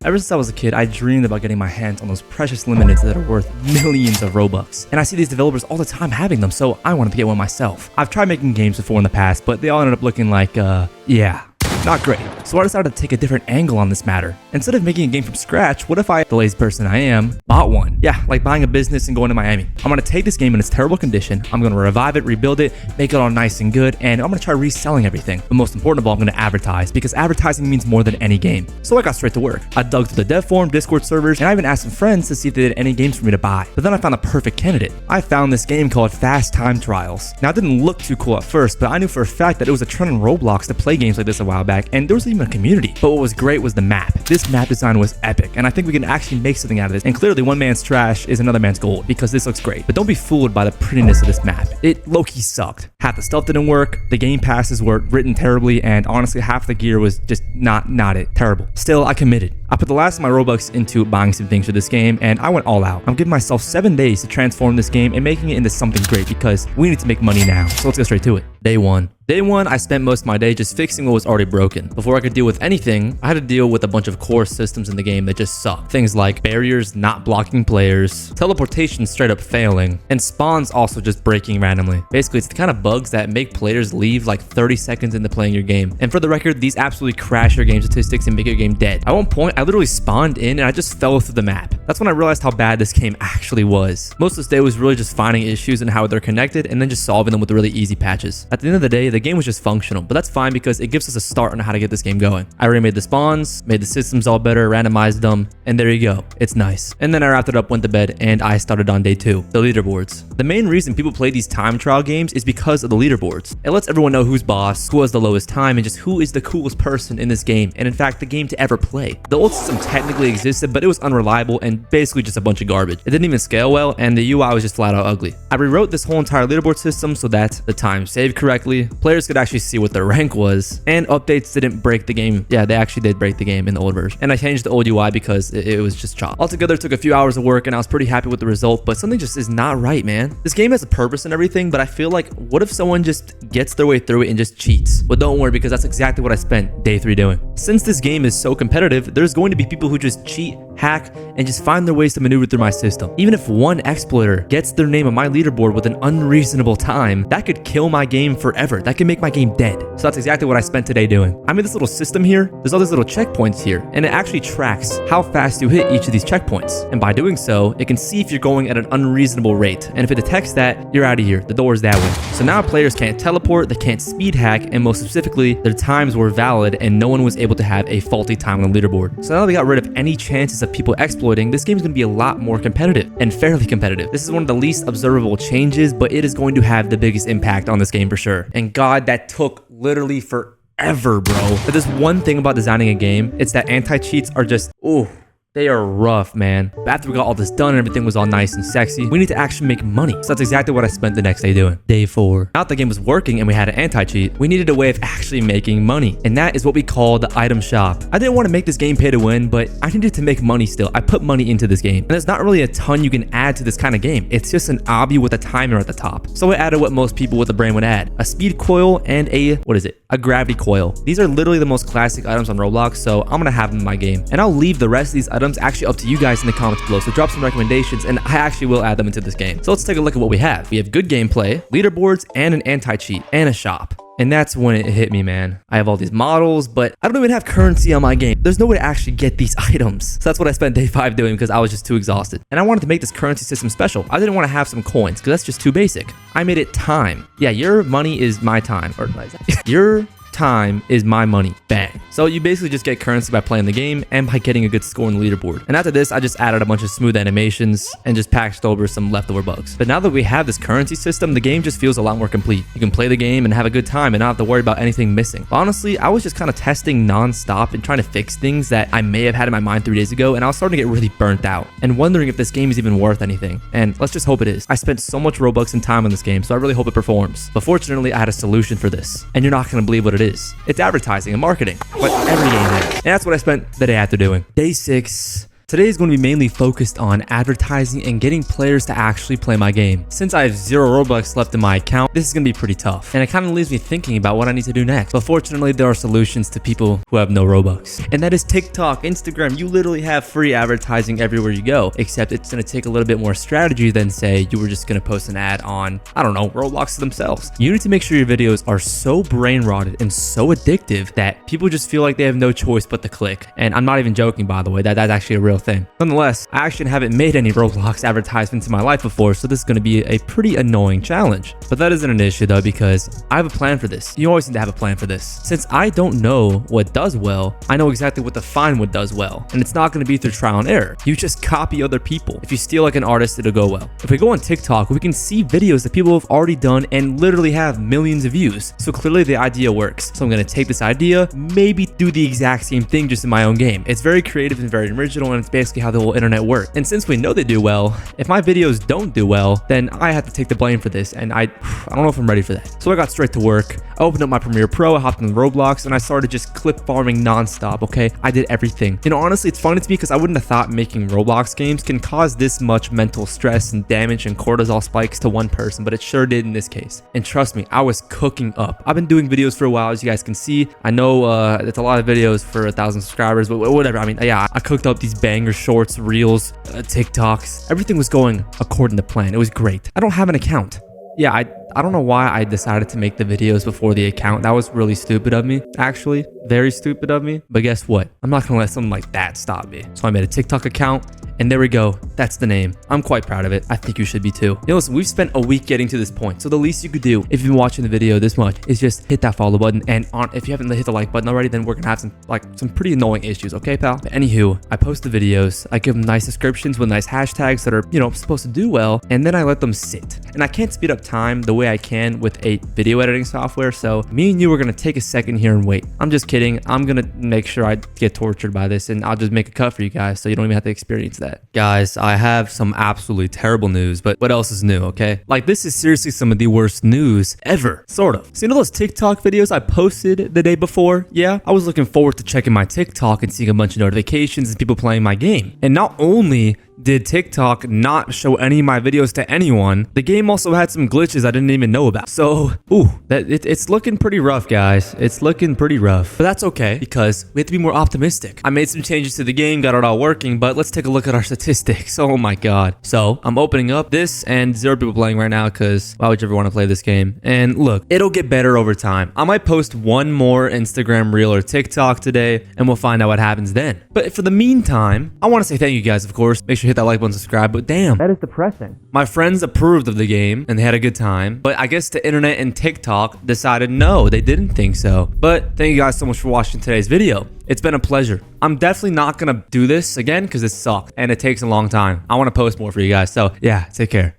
Ever since I was a kid, I dreamed about getting my hands on those precious limiteds that are worth millions of Robux. And I see these developers all the time having them, so I wanted to get one myself. I've tried making games before in the past, but they all ended up looking like, yeah, not great. So I decided to take a different angle on this matter. Instead of making a game from scratch, what if I, the lazy person I am, bought one? Yeah, like buying a business and going to Miami. I'm gonna take this game in its terrible condition, I'm gonna revive it, rebuild it, make it all nice and good, and I'm gonna try reselling everything. But most important of all, I'm gonna advertise, because advertising means more than any game. So I got straight to work. I dug through the dev forum, Discord servers, and I even asked some friends to see if they did any games for me to buy. But then I found the perfect candidate. I found this game called Fast Time Trials. Now it didn't look too cool at first, but I knew for a fact that it was a trend on Roblox to play games like this a while back, and there was even a community. But what was great was the map. This map design was epic, and I think we can actually make something out of this. And clearly one man's trash is another man's gold, because this looks great. But don't be fooled by the prettiness of this map. It low-key sucked. Half the stuff didn't work, the game passes were written terribly, and honestly half the gear was just not it. Terrible. Still, I committed. I put the last of my Robux into buying some things for this game, and I went all out. I'm giving myself 7 days to transform this game and making it into something great, because we need to make money now. So let's go straight to it. Day one, I spent most of my day just fixing what was already broken. Before I could deal with anything, I had to deal with a bunch of core systems in the game that just suck. Things like barriers not blocking players, teleportation straight up failing, and spawns also just breaking randomly. Basically, it's the kind of bugs that make players leave like 30 seconds into playing your game. And for the record, these absolutely crash your game statistics and make your game dead. At one point, I literally spawned in and I just fell through the map. That's when I realized how bad this game actually was. Most of this day was really just finding issues and how they're connected and then just solving them with really easy patches. At the end of the day, the game was just functional, but that's fine because it gives us a start on how to get this game going. I remade the spawns, made the systems all better, randomized them, and there you go. It's nice. And then I wrapped it up, went to bed, and I started on day 2, the leaderboards. The main reason people play these time trial games is because of the leaderboards. It lets everyone know who's boss, who has the lowest time, and just who is the coolest person in this game, and in fact, the game to ever play. The old system technically existed, but it was unreliable and basically just a bunch of garbage. It didn't even scale well, and the UI was just flat out ugly. I rewrote this whole entire leaderboard system so that the time saved correctly, players could actually see what their rank was, and updates didn't break the game. Yeah, they actually did break the game in the old version. And I changed the old UI because it was just chop. Altogether, it took a few hours of work, and I was pretty happy with the result, but something just is not right, man. This game has a purpose and everything, but I feel like, what if someone just gets their way through it and just cheats? But don't worry, because that's exactly what I spent day 3 doing. Since this game is so competitive, there's going to be people who just cheat, hack, and just find their ways to maneuver through my system. Even if one exploiter gets their name on my leaderboard with an unreasonable time, that could kill my game forever. That could make my game dead. So that's exactly what I spent today doing. I made this little system here. There's all these little checkpoints here, and it actually tracks how fast you hit each of these checkpoints. And by doing so, it can see if you're going at an unreasonable rate. And if it detects that, you're out of here. The door is that way. So now players can't teleport, they can't speed hack, and most specifically, their times were valid and no one was able to have a faulty time on the leaderboard. So now they got rid of any chances of people exploiting, this game is going to be a lot more competitive and fairly competitive. This is one of the least observable changes, but it is going to have the biggest impact on this game for sure. And God, that took literally forever, bro. But there's one thing about designing a game, it's that anti-cheats are just, ooh, they are rough, man. But after we got all this done and everything was all nice and sexy, we need to actually make money. So that's exactly what I spent the next day doing. Day 4. Now that the game was working and we had an anti-cheat, we needed a way of actually making money. And that is what we call the item shop. I didn't want to make this game pay to win, but I needed to make money still. I put money into this game. And there's not really a ton you can add to this kind of game. It's just an obby with a timer at the top. So I added what most people with a brain would add. A speed coil and a gravity coil. These are literally the most classic items on Roblox, so I'm gonna have them in my game. And I'll leave the rest of these items actually up to you guys in the comments below, so drop some recommendations and I actually will add them into this game. So let's take a look at what we have. We have good gameplay, leaderboards, and an anti-cheat, and a shop. And that's when it hit me, man. I have all these models, but I don't even have currency on my game. There's no way to actually get these items. So that's what I spent day 5 doing because I was just too exhausted. And I wanted to make this currency system special. I didn't want to have some coins because that's just too basic. I made it time. Yeah, your money is my time. Or your time is my money. Bang. So you basically just get currency by playing the game and by getting a good score in the leaderboard. And after this, I just added a bunch of smooth animations and just packaged over some leftover bugs. But now that we have this currency system, the game just feels a lot more complete. You can play the game and have a good time and not have to worry about anything missing. But honestly, I was just kind of testing non-stop and trying to fix things that I may have had in my mind 3 days ago, and I was starting to get really burnt out and wondering if this game is even worth anything. And let's just hope it is. I spent so much Robux and time on this game, so I really hope it performs. But fortunately, I had a solution for this, and you're not going to believe what it is. It's advertising and marketing, but every game is. And that's what I spent the day after doing. Day 6. Today is going to be mainly focused on advertising and getting players to actually play my game. Since I have 0 Robux left in my account, this is going to be pretty tough, and it kind of leaves me thinking about what I need to do next. But fortunately, there are solutions to people who have no Robux, and that is TikTok, Instagram. You literally have free advertising everywhere you go, except it's going to take a little bit more strategy than say you were just going to post an ad on, I don't know, Roblox themselves. You need to make sure your videos are so brain rotted and so addictive that people just feel like they have no choice but to click. And I'm not even joking, by the way, that's actually a real thing. Nonetheless, I actually haven't made any Roblox advertisements in my life before, so this is going to be a pretty annoying challenge. But that isn't an issue though, because I have a plan for this. You always need to have a plan for this. Since I don't know what does well, I know exactly what to find what does well. And it's not going to be through trial and error. You just copy other people. If you steal like an artist, it'll go well. If we go on TikTok, we can see videos that people have already done and literally have millions of views. So clearly the idea works. So I'm going to take this idea, maybe do the exact same thing just in my own game. It's very creative and very original, and it's basically how the whole internet works. And since we know they do well, if my videos don't do well, then I have to take the blame for this, and I don't know if I'm ready for that. So I got straight to work. I opened up my Premiere Pro, I hopped in Roblox, and I started just clip farming nonstop, okay? I did everything. You know, honestly, it's funny to me because I wouldn't have thought making Roblox games can cause this much mental stress and damage and cortisol spikes to one person, but it sure did in this case. And trust me, I was cooking up. I've been doing videos for a while, as you guys can see. I know it's a lot of videos for 1,000 subscribers, but whatever. I mean, yeah, I cooked up these banger shorts, reels, TikToks. Everything was going according to plan. It was great. I don't have an account. Yeah, I don't know why I decided to make the videos before the account. That was really stupid of me, actually. Very stupid of me. But guess what? I'm not gonna let something like that stop me. So I made a TikTok account, and there we go. That's the name. I'm quite proud of it. I think you should be too. You know, listen, we've spent a week getting to this point. So the least you could do if you've been watching the video this much is just hit that follow button. And if you haven't hit the like button already, then we're gonna have some pretty annoying issues, okay, pal? But anywho, I post the videos. I give them nice descriptions with nice hashtags that are, you know, supposed to do well. And then I let them sit. And I can't speed up time the way I can with a video editing software. So me and you are gonna take a second here and wait. I'm just kidding. I'm gonna make sure I get tortured by this, and I'll just make a cut for you guys so you don't even have to experience that. Guys, I have some absolutely terrible news, but what else is new, okay? Like, this is seriously some of the worst news ever, sort of. So you know those TikTok videos I posted the day before? Yeah, I was looking forward to checking my TikTok and seeing a bunch of notifications and people playing my game. And not only did TikTok not show any of my videos to anyone, the game also had some glitches I didn't even know about. So, it's looking pretty rough, guys. It's looking pretty rough. But that's okay, because we have to be more optimistic. I made some changes to the game, got it all working, but let's take a look at our statistics. Oh my god. So, I'm opening up this, and 0 people playing right now, because why would you ever want to play this game? And look, it'll get better over time. I might post one more Instagram reel or TikTok today, and we'll find out what happens then. But for the meantime, I want to say thank you guys, of course. Make sure hit that like button, subscribe, but damn, that is depressing. My friends approved of the game and they had a good time, but I guess the internet and TikTok decided no, they didn't think so. But thank you guys so much for watching today's video. It's been a pleasure. I'm definitely not gonna do this again because it sucked and it takes a long time. I want to post more for you guys, so yeah, take care.